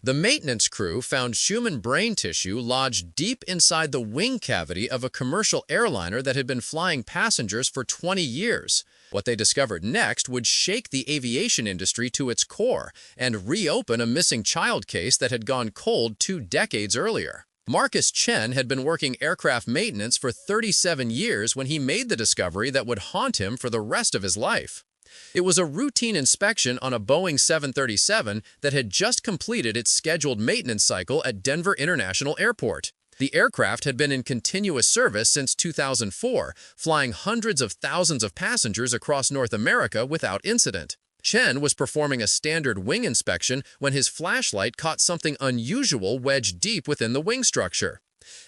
The maintenance crew found human brain tissue lodged deep inside the wing cavity of a commercial airliner that had been flying passengers for 20 years. What they discovered next would shake the aviation industry to its core and reopen a missing child case that had gone cold 2 decades earlier. Marcus Chen had been working aircraft maintenance for 37 years when he made the discovery that would haunt him for the rest of his life. It was a routine inspection on a Boeing 737 that had just completed its scheduled maintenance cycle at Denver International Airport. The aircraft had been in continuous service since 2004, flying hundreds of thousands of passengers across North America without incident. Chen was performing a standard wing inspection when his flashlight caught something unusual wedged deep within the wing structure.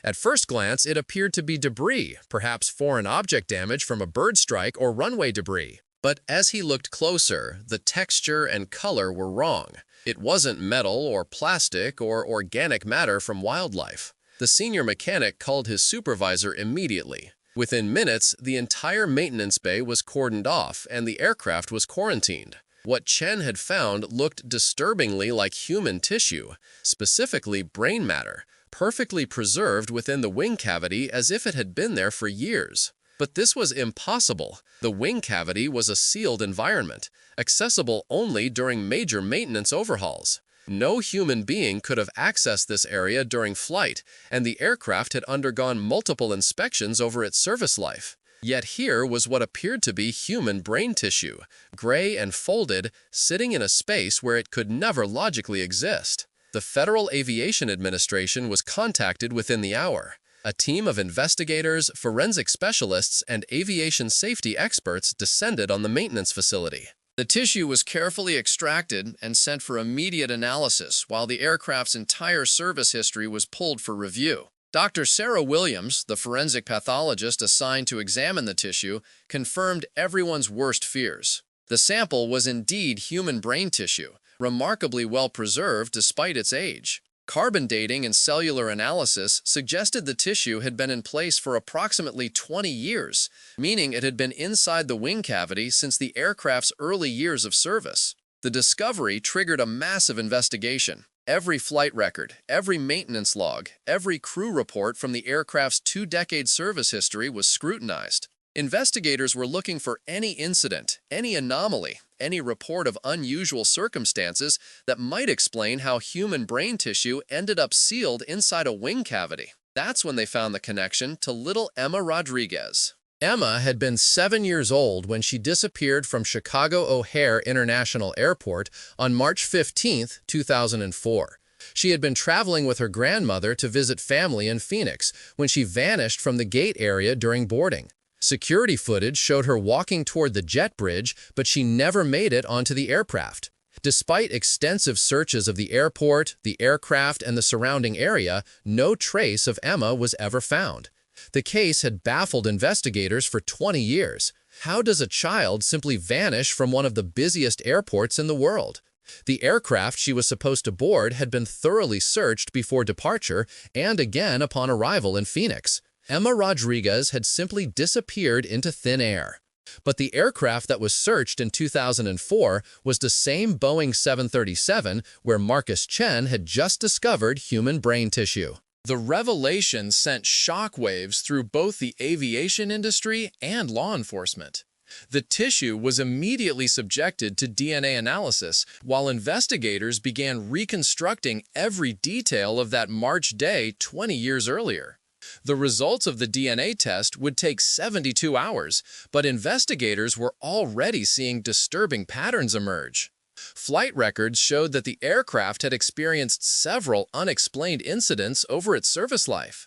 At first glance, it appeared to be debris, perhaps foreign object damage from a bird strike or runway debris. But as he looked closer, the texture and color were wrong. It wasn't metal or plastic or organic matter from wildlife. The senior mechanic called his supervisor immediately. Within minutes, the entire maintenance bay was cordoned off and the aircraft was quarantined. What Chen had found looked disturbingly like human tissue, specifically brain matter, perfectly preserved within the wing cavity as if it had been there for years. But this was impossible. The wing cavity was a sealed environment, accessible only during major maintenance overhauls. No human being could have accessed this area during flight, and the aircraft had undergone multiple inspections over its service life. Yet here was what appeared to be human brain tissue, gray and folded, sitting in a space where it could never logically exist. The Federal Aviation Administration was contacted within the hour. A team of investigators, forensic specialists, and aviation safety experts descended on the maintenance facility. The tissue was carefully extracted and sent for immediate analysis while the aircraft's entire service history was pulled for review. Dr. Sarah Williams, the forensic pathologist assigned to examine the tissue, confirmed everyone's worst fears. The sample was indeed human brain tissue, remarkably well preserved despite its age. Carbon dating and cellular analysis suggested the tissue had been in place for approximately 20 years, meaning it had been inside the wing cavity since the aircraft's early years of service. The discovery triggered a massive investigation. Every flight record, every maintenance log, every crew report from the aircraft's 2-decade service history was scrutinized. Investigators were looking for any incident, any anomaly, any report of unusual circumstances that might explain how human brain tissue ended up sealed inside a wing cavity. That's when they found the connection to little Emma Rodriguez. Emma had been 7 years old when she disappeared from Chicago O'Hare International Airport on March 15, 2004. She had been traveling with her grandmother to visit family in Phoenix when she vanished from the gate area during boarding. Security footage showed her walking toward the jet bridge, but she never made it onto the aircraft. Despite extensive searches of the airport, the aircraft, and the surrounding area, no trace of Emma was ever found. The case had baffled investigators for 20 years. How does a child simply vanish from one of the busiest airports in the world? The aircraft she was supposed to board had been thoroughly searched before departure and again upon arrival in Phoenix. Emma Rodriguez had simply disappeared into thin air. But the aircraft that was searched in 2004 was the same Boeing 737 where Marcus Chen had just discovered human brain tissue. The revelation sent shockwaves through both the aviation industry and law enforcement. The tissue was immediately subjected to DNA analysis, while investigators began reconstructing every detail of that March day 20 years earlier. The results of the DNA test would take 72 hours, but investigators were already seeing disturbing patterns emerge. Flight records showed that the aircraft had experienced several unexplained incidents over its service life.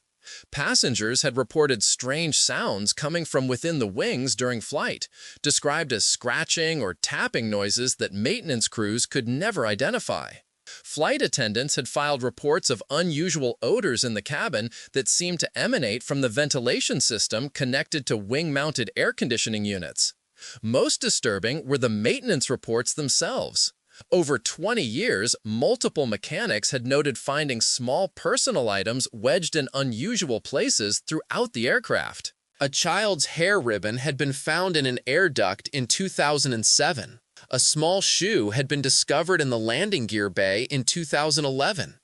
Passengers had reported strange sounds coming from within the wings during flight, described as scratching or tapping noises that maintenance crews could never identify. Flight attendants had filed reports of unusual odors in the cabin that seemed to emanate from the ventilation system connected to wing-mounted air conditioning units. Most disturbing were the maintenance reports themselves. Over 20 years, multiple mechanics had noted finding small personal items wedged in unusual places throughout the aircraft. A child's hair ribbon had been found in an air duct in 2007. A small shoe had been discovered in the landing gear bay in 2011.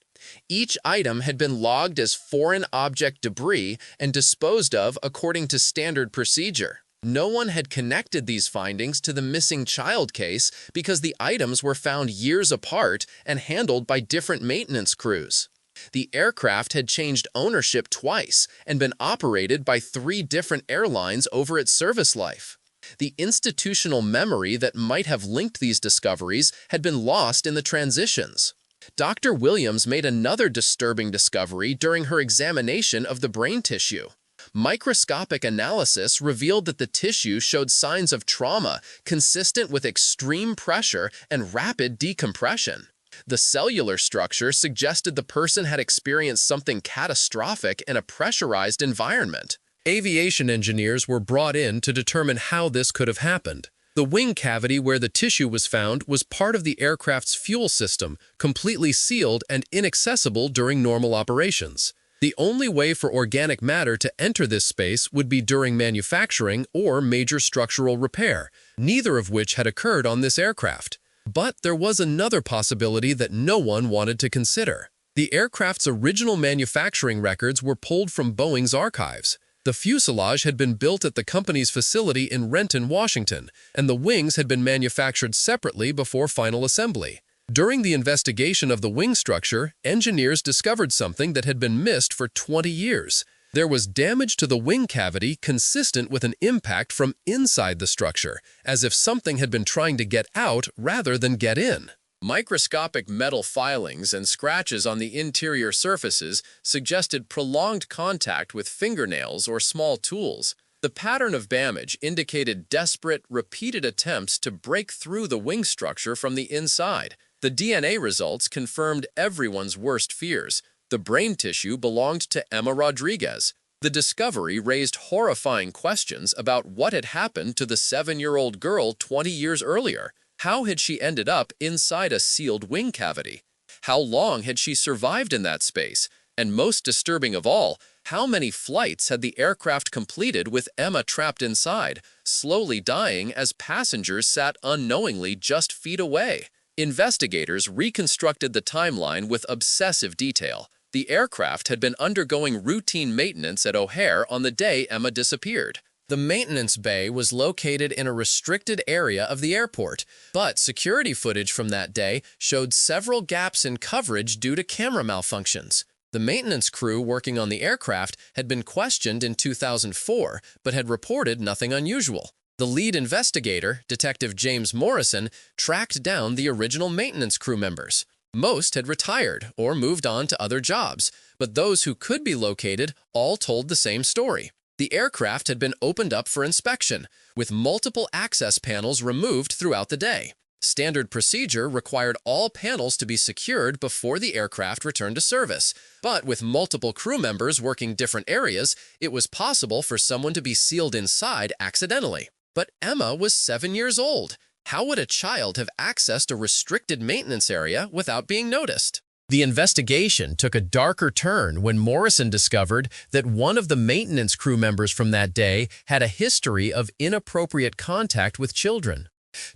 Each item had been logged as foreign object debris and disposed of according to standard procedure. No one had connected these findings to the missing child case because the items were found years apart and handled by different maintenance crews. The aircraft had changed ownership twice and been operated by 3 different airlines over its service life. The institutional memory that might have linked these discoveries had been lost in the transitions. Dr. Williams made another disturbing discovery during her examination of the brain tissue. Microscopic analysis revealed that the tissue showed signs of trauma consistent with extreme pressure and rapid decompression. The cellular structure suggested the person had experienced something catastrophic in a pressurized environment. Aviation engineers were brought in to determine how this could have happened. The wing cavity where the tissue was found was part of the aircraft's fuel system, completely sealed and inaccessible during normal operations. The only way for organic matter to enter this space would be during manufacturing or major structural repair, neither of which had occurred on this aircraft. But there was another possibility that no one wanted to consider. The aircraft's original manufacturing records were pulled from Boeing's archives. The fuselage had been built at the company's facility in Renton, Washington, and the wings had been manufactured separately before final assembly. During the investigation of the wing structure, engineers discovered something that had been missed for 20 years. There was damage to the wing cavity consistent with an impact from inside the structure, as if something had been trying to get out rather than get in. Microscopic metal filings and scratches on the interior surfaces suggested prolonged contact with fingernails or small tools. The pattern of damage indicated desperate, repeated attempts to break through the wing structure from the inside. The DNA results confirmed everyone's worst fears. The brain tissue belonged to Emma Rodriguez. The discovery raised horrifying questions about what had happened to the 7-year-old girl 20 years earlier. How had she ended up inside a sealed wing cavity? How long had she survived in that space? And most disturbing of all, how many flights had the aircraft completed with Emma trapped inside, slowly dying as passengers sat unknowingly just feet away? Investigators reconstructed the timeline with obsessive detail. The aircraft had been undergoing routine maintenance at O'Hare on the day Emma disappeared. The maintenance bay was located in a restricted area of the airport, but security footage from that day showed several gaps in coverage due to camera malfunctions. The maintenance crew working on the aircraft had been questioned in 2004, but had reported nothing unusual. The lead investigator, Detective James Morrison, tracked down the original maintenance crew members. Most had retired or moved on to other jobs, but those who could be located all told the same story. The aircraft had been opened up for inspection, with multiple access panels removed throughout the day. Standard procedure required all panels to be secured before the aircraft returned to service, but with multiple crew members working different areas, it was possible for someone to be sealed inside accidentally. But Emma was 7 years old. How would a child have accessed a restricted maintenance area without being noticed? The investigation took a darker turn when Morrison discovered that one of the maintenance crew members from that day had a history of inappropriate contact with children.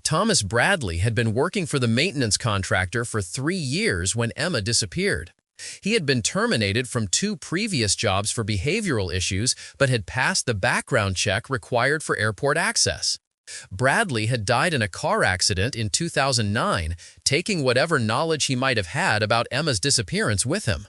Thomas Bradley had been working for the maintenance contractor for 3 years when Emma disappeared. He had been terminated from 2 previous jobs for behavioral issues, but had passed the background check required for airport access. Bradley had died in a car accident in 2009, taking whatever knowledge he might have had about Emma's disappearance with him.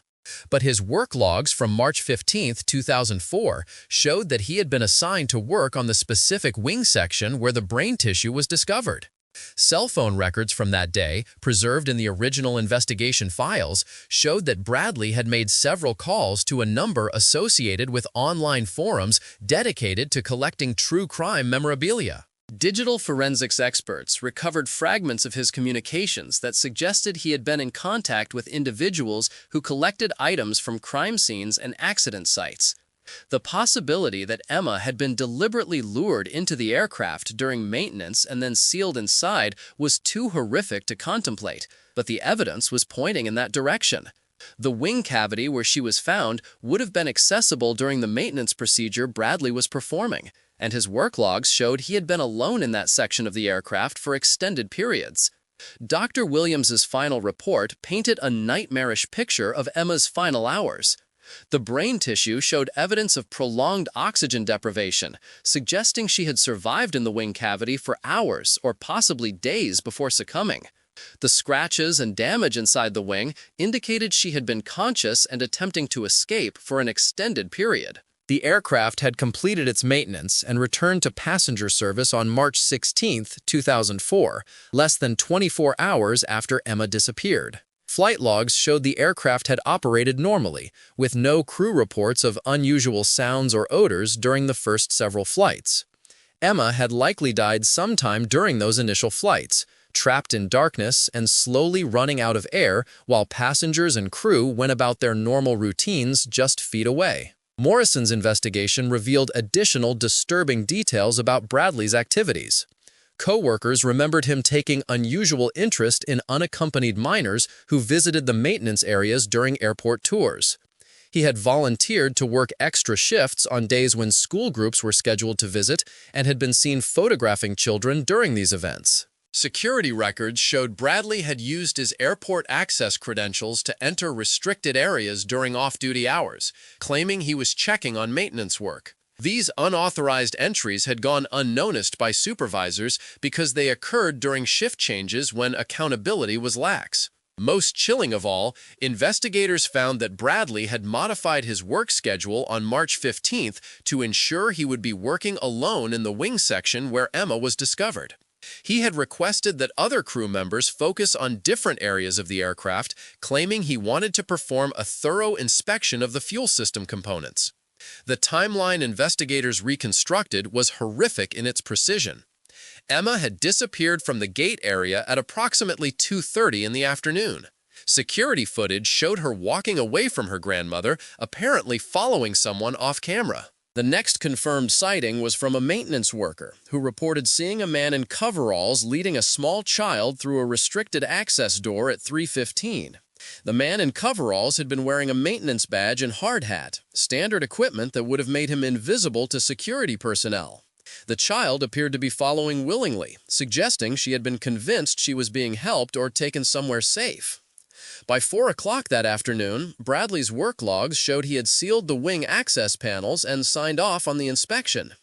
But his work logs from March 15, 2004 showed that he had been assigned to work on the specific wing section where the brain tissue was discovered. Cell phone records from that day, preserved in the original investigation files, showed that Bradley had made several calls to a number associated with online forums dedicated to collecting true crime memorabilia. Digital forensics experts recovered fragments of his communications that suggested he had been in contact with individuals who collected items from crime scenes and accident sites. The possibility that Emma had been deliberately lured into the aircraft during maintenance and then sealed inside was too horrific to contemplate, but the evidence was pointing in that direction. The wing cavity where she was found would have been accessible during the maintenance procedure Bradley was performing. and his work logs showed he had been alone in that section of the aircraft for extended periods. Dr. Williams's final report painted a nightmarish picture of Emma's final hours. The brain tissue showed evidence of prolonged oxygen deprivation, suggesting she had survived in the wing cavity for hours or possibly days before succumbing. The scratches and damage inside the wing indicated she had been conscious and attempting to escape for an extended period. The aircraft had completed its maintenance and returned to passenger service on March 16, 2004, less than 24 hours after Emma disappeared. Flight logs showed the aircraft had operated normally, with no crew reports of unusual sounds or odors during the first several flights. Emma had likely died sometime during those initial flights, trapped in darkness and slowly running out of air while passengers and crew went about their normal routines just feet away. Morrison's investigation revealed additional disturbing details about Bradley's activities. Co-workers remembered him taking unusual interest in unaccompanied minors who visited the maintenance areas during airport tours. He had volunteered to work extra shifts on days when school groups were scheduled to visit and had been seen photographing children during these events. Security records showed Bradley had used his airport access credentials to enter restricted areas during off-duty hours, claiming he was checking on maintenance work. These unauthorized entries had gone unnoticed by supervisors because they occurred during shift changes when accountability was lax. Most chilling of all, investigators found that Bradley had modified his work schedule on March 15th to ensure he would be working alone in the wing section where Emma was discovered. He had requested that other crew members focus on different areas of the aircraft, claiming he wanted to perform a thorough inspection of the fuel system components. The timeline investigators reconstructed was horrific in its precision. Emma had disappeared from the gate area at approximately 2:30 in the afternoon. Security footage showed her walking away from her grandmother, apparently following someone off camera. The next confirmed sighting was from a maintenance worker who reported seeing a man in coveralls leading a small child through a restricted access door at 3:15. The man in coveralls had been wearing a maintenance badge and hard hat, standard equipment that would have made him invisible to security personnel. The child appeared to be following willingly, suggesting she had been convinced she was being helped or taken somewhere safe. By 4 o'clock that afternoon, Bradley's work logs showed he had sealed the wing access panels and signed off on the inspection.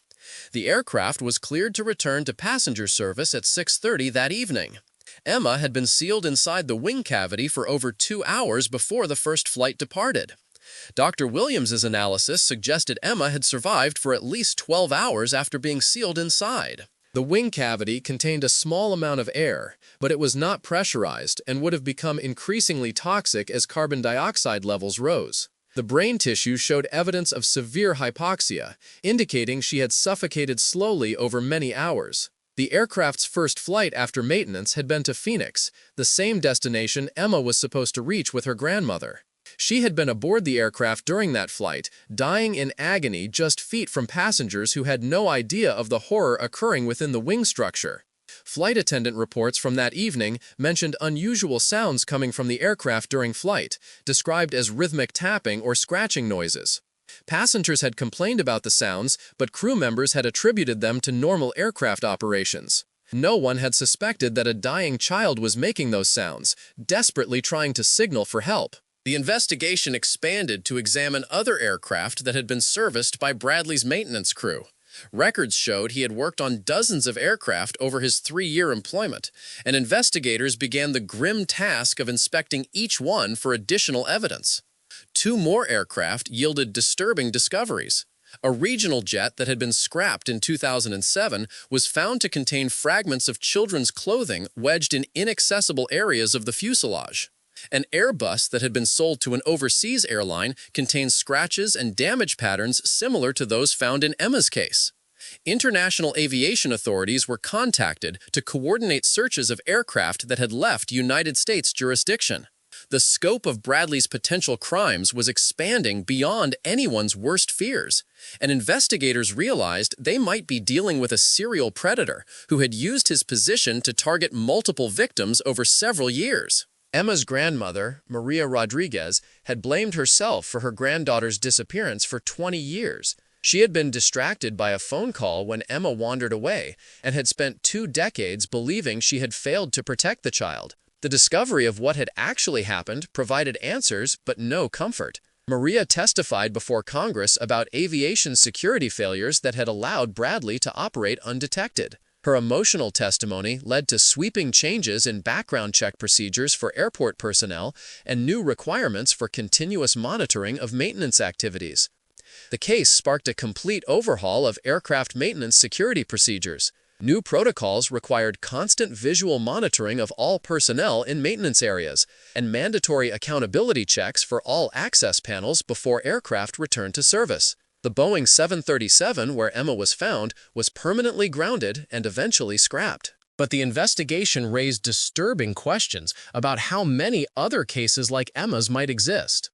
The aircraft was cleared to return to passenger service at 6:30 that evening. Emma had been sealed inside the wing cavity for over 2 hours before the first flight departed. Dr. Williams's analysis suggested Emma had survived for at least 12 hours after being sealed inside. The wing cavity contained a small amount of air, but it was not pressurized and would have become increasingly toxic as carbon dioxide levels rose. The brain tissue showed evidence of severe hypoxia, indicating she had suffocated slowly over many hours. The aircraft's first flight after maintenance had been to Phoenix, the same destination Emma was supposed to reach with her grandmother. She had been aboard the aircraft during that flight, dying in agony just feet from passengers who had no idea of the horror occurring within the wing structure. Flight attendant reports from that evening mentioned unusual sounds coming from the aircraft during flight, described as rhythmic tapping or scratching noises. Passengers had complained about the sounds, but crew members had attributed them to normal aircraft operations. No one had suspected that a dying child was making those sounds, desperately trying to signal for help. The investigation expanded to examine other aircraft that had been serviced by Bradley's maintenance crew. Records showed he had worked on dozens of aircraft over his 3-year employment, and investigators began the grim task of inspecting each one for additional evidence. 2 more aircraft yielded disturbing discoveries. A regional jet that had been scrapped in 2007 was found to contain fragments of children's clothing wedged in inaccessible areas of the fuselage. An Airbus that had been sold to an overseas airline contains scratches and damage patterns similar to those found in Emma's case. International aviation authorities were contacted to coordinate searches of aircraft that had left United States jurisdiction. The scope of Bradley's potential crimes was expanding beyond anyone's worst fears, and investigators realized they might be dealing with a serial predator who had used his position to target multiple victims over several years. Emma's grandmother, Maria Rodriguez, had blamed herself for her granddaughter's disappearance for 20 years, She had been distracted by a phone call when Emma wandered away and had spent 2 decades believing she had failed to protect the child. The discovery of what had actually happened provided answers but no comfort. Maria testified before Congress about aviation security failures that had allowed Bradley to operate undetected. Her emotional testimony led to sweeping changes in background check procedures for airport personnel and new requirements for continuous monitoring of maintenance activities. The case sparked a complete overhaul of aircraft maintenance security procedures. New protocols required constant visual monitoring of all personnel in maintenance areas and mandatory accountability checks for all access panels before aircraft returned to service. The Boeing 737, where Emma was found, was permanently grounded and eventually scrapped. But the investigation raised disturbing questions about how many other cases like Emma's might exist.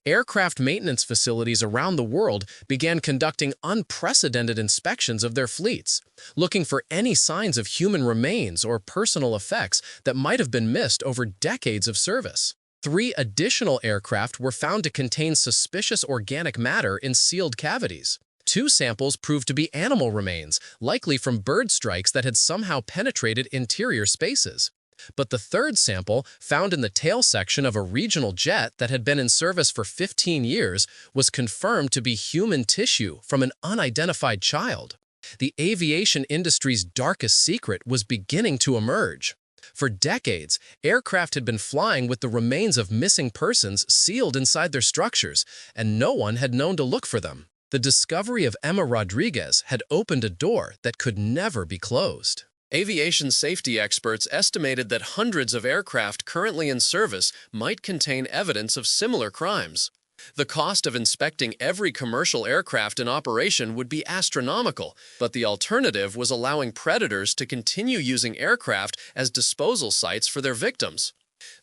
Aircraft maintenance facilities around the world began conducting unprecedented inspections of their fleets, looking for any signs of human remains or personal effects that might have been missed over decades of service. 3 additional aircraft were found to contain suspicious organic matter in sealed cavities. 2 samples proved to be animal remains, likely from bird strikes that had somehow penetrated interior spaces. But the 3rd sample, found in the tail section of a regional jet that had been in service for 15 years, was confirmed to be human tissue from an unidentified child. The aviation industry's darkest secret was beginning to emerge. For decades, aircraft had been flying with the remains of missing persons sealed inside their structures, and no one had known to look for them. The discovery of Emma Rodriguez had opened a door that could never be closed. Aviation safety experts estimated that hundreds of aircraft currently in service might contain evidence of similar crimes. The cost of inspecting every commercial aircraft in operation would be astronomical, but the alternative was allowing predators to continue using aircraft as disposal sites for their victims.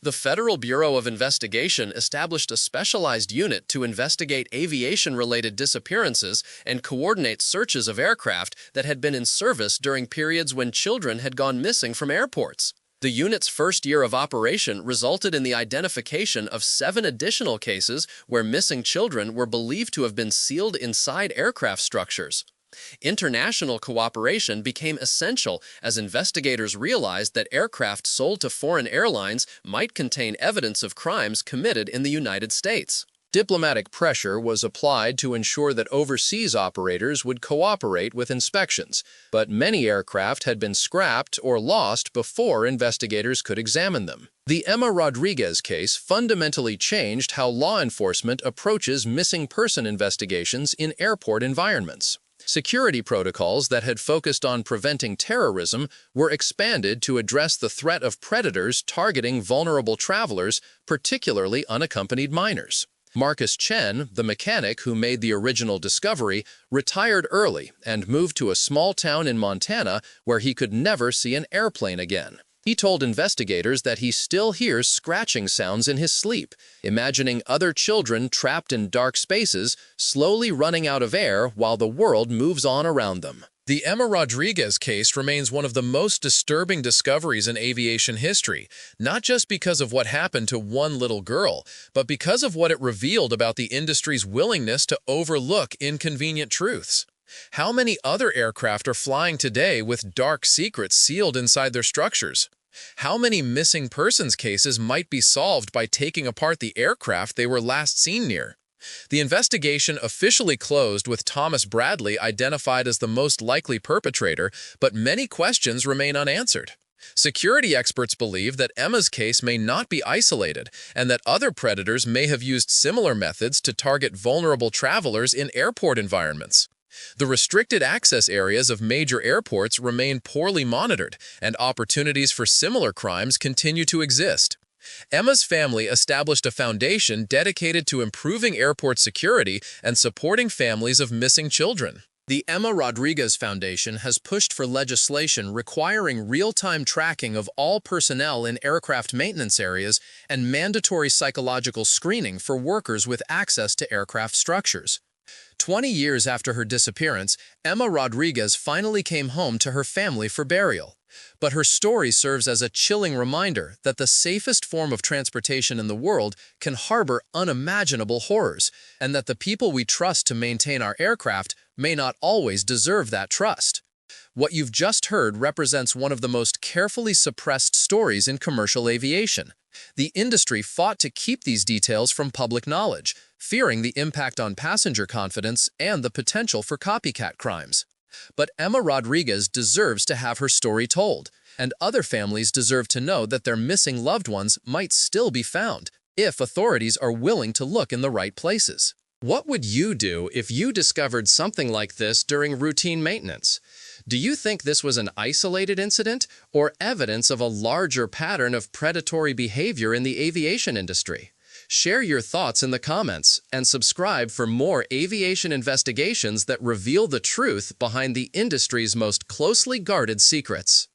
The Federal Bureau of Investigation established a specialized unit to investigate aviation-related disappearances and coordinate searches of aircraft that had been in service during periods when children had gone missing from airports. The unit's first year of operation resulted in the identification of 7 additional cases where missing children were believed to have been sealed inside aircraft structures. International cooperation became essential as investigators realized that aircraft sold to foreign airlines might contain evidence of crimes committed in the United States. Diplomatic pressure was applied to ensure that overseas operators would cooperate with inspections, but many aircraft had been scrapped or lost before investigators could examine them. The Emma Rodriguez case fundamentally changed how law enforcement approaches missing person investigations in airport environments. Security protocols that had focused on preventing terrorism were expanded to address the threat of predators targeting vulnerable travelers, particularly unaccompanied minors. Marcus Chen, the mechanic who made the original discovery, retired early and moved to a small town in Montana where he could never see an airplane again. He told investigators that he still hears scratching sounds in his sleep, imagining other children trapped in dark spaces, slowly running out of air while the world moves on around them. The Emma Rodriguez case remains one of the most disturbing discoveries in aviation history, not just because of what happened to one little girl, but because of what it revealed about the industry's willingness to overlook inconvenient truths. How many other aircraft are flying today with dark secrets sealed inside their structures? How many missing persons cases might be solved by taking apart the aircraft they were last seen near? The investigation officially closed with Thomas Bradley identified as the most likely perpetrator, but many questions remain unanswered. Security experts believe that Emma's case may not be isolated and that other predators may have used similar methods to target vulnerable travelers in airport environments. The restricted access areas of major airports remain poorly monitored, and opportunities for similar crimes continue to exist. Emma's family established a foundation dedicated to improving airport security and supporting families of missing children. The Emma Rodriguez Foundation has pushed for legislation requiring real-time tracking of all personnel in aircraft maintenance areas and mandatory psychological screening for workers with access to aircraft structures. 20 years after her disappearance, Emma Rodriguez finally came home to her family for burial. But her story serves as a chilling reminder that the safest form of transportation in the world can harbor unimaginable horrors, and that the people we trust to maintain our aircraft may not always deserve that trust. What you've just heard represents one of the most carefully suppressed stories in commercial aviation. The industry fought to keep these details from public knowledge, fearing the impact on passenger confidence and the potential for copycat crimes. But Emma Rodriguez deserves to have her story told, and other families deserve to know that their missing loved ones might still be found if authorities are willing to look in the right places. What would you do if you discovered something like this during routine maintenance? Do you think this was an isolated incident or evidence of a larger pattern of predatory behavior in the aviation industry? Share your thoughts in the comments and subscribe for more aviation investigations that reveal the truth behind the industry's most closely guarded secrets.